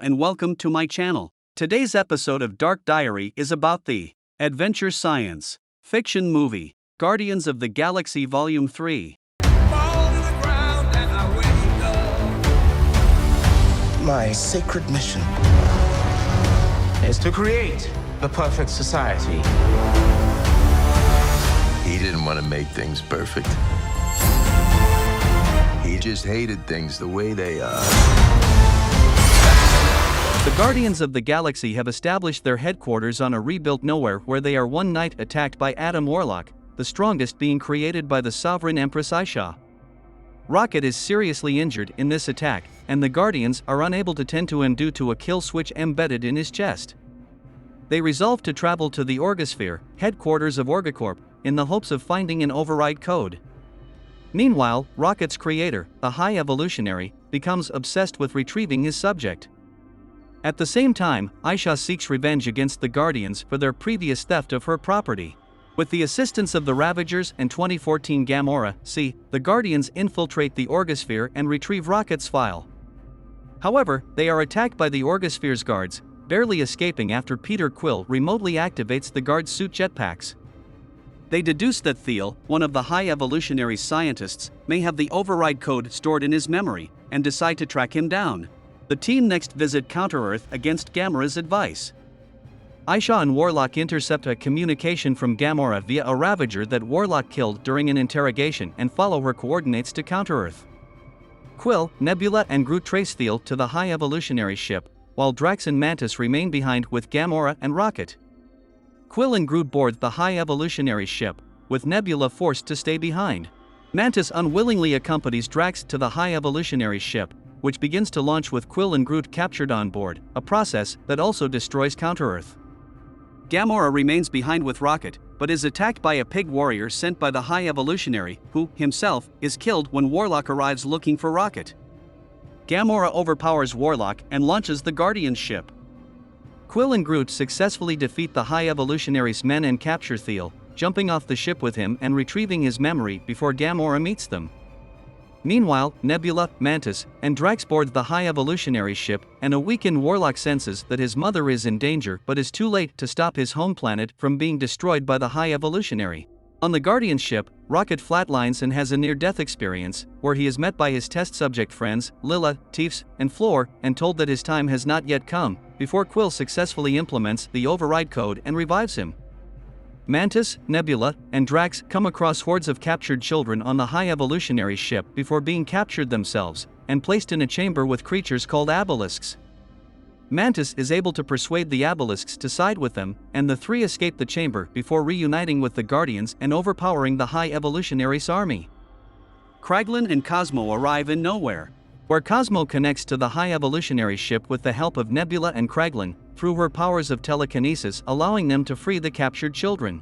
and welcome to my channel. Today's episode of Dark Diary is about the adventure science fiction movie, Guardians of the Galaxy Volume 3. My sacred mission is to create the perfect society. He didn't want to make things perfect. He just hated things the way they are. The Guardians of the Galaxy have established their headquarters on a rebuilt nowhere where they are one night attacked by Adam Warlock, the strongest being created by the sovereign Empress Aisha. Rocket is seriously injured in this attack, and the Guardians are unable to tend to him due to a kill switch embedded in his chest. They resolve to travel to the Orgosphere, headquarters of Orgocorp, in the hopes of finding an override code. Meanwhile, Rocket's creator, the High Evolutionary, becomes obsessed with retrieving his subject. At the same time, Aisha seeks revenge against the Guardians for their previous theft of her property. With the assistance of the Ravagers and 2014 Gamora, the Guardians infiltrate the Orgosphere and retrieve Rocket's file. However, they are attacked by the Orgosphere's guards, barely escaping after Peter Quill remotely activates the guard suit jetpacks. They deduce that Thiel, one of the High Evolutionary scientists, may have the override code stored in his memory, and decide to track him down. The team next visit Counter-Earth against Gamora's advice. Aisha and Warlock intercept a communication from Gamora via a Ravager that Warlock killed during an interrogation and follow her coordinates to Counter-Earth. Quill, Nebula and Groot trace Thiel to the High Evolutionary ship, while Drax and Mantis remain behind with Gamora and Rocket. Quill and Groot board the High Evolutionary ship, with Nebula forced to stay behind. Mantis unwillingly accompanies Drax to the High Evolutionary ship, which begins to launch with Quill and Groot captured on board, a process that also destroys Counter-Earth. Gamora remains behind with Rocket, but is attacked by a pig warrior sent by the High Evolutionary, who, himself, is killed when Warlock arrives looking for Rocket. Gamora overpowers Warlock and launches the Guardian ship. Quill and Groot successfully defeat the High Evolutionary's men and capture Thiel, jumping off the ship with him and retrieving his memory before Gamora meets them. Meanwhile, Nebula, Mantis, and Drax board the High Evolutionary ship, and a weakened Warlock senses that his mother is in danger but is too late to stop his home planet from being destroyed by the High Evolutionary. On the Guardian ship, Rocket flatlines and has a near-death experience, where he is met by his test subject friends, Lila, Teefs, and Floor, and told that his time has not yet come, before Quill successfully implements the override code and revives him. Mantis, Nebula, and Drax come across hordes of captured children on the High Evolutionary ship before being captured themselves, and placed in a chamber with creatures called Abelisks. Mantis is able to persuade the Abelisks to side with them, and the three escape the chamber before reuniting with the Guardians and overpowering the High Evolutionary's army. Kraglin and Cosmo arrive in Nowhere, where Cosmo connects to the High Evolutionary ship with the help of Nebula and Kraglin, through her powers of telekinesis, allowing them to free the captured children.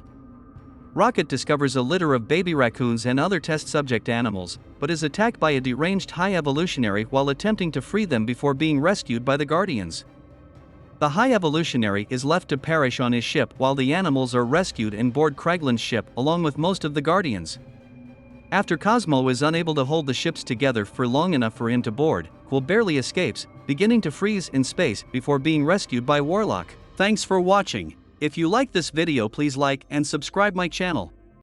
Rocket discovers a litter of baby raccoons and other test subject animals, but is attacked by a deranged High Evolutionary while attempting to free them before being rescued by the Guardians. The High Evolutionary is left to perish on his ship while the animals are rescued and board Kraglin's ship along with most of the Guardians. After Cosmo is unable to hold the ships together for long enough for him to board, Quill barely escapes, beginning to freeze in space before being rescued by Warlock. Thanks for watching. If you like this video, please like and subscribe my channel.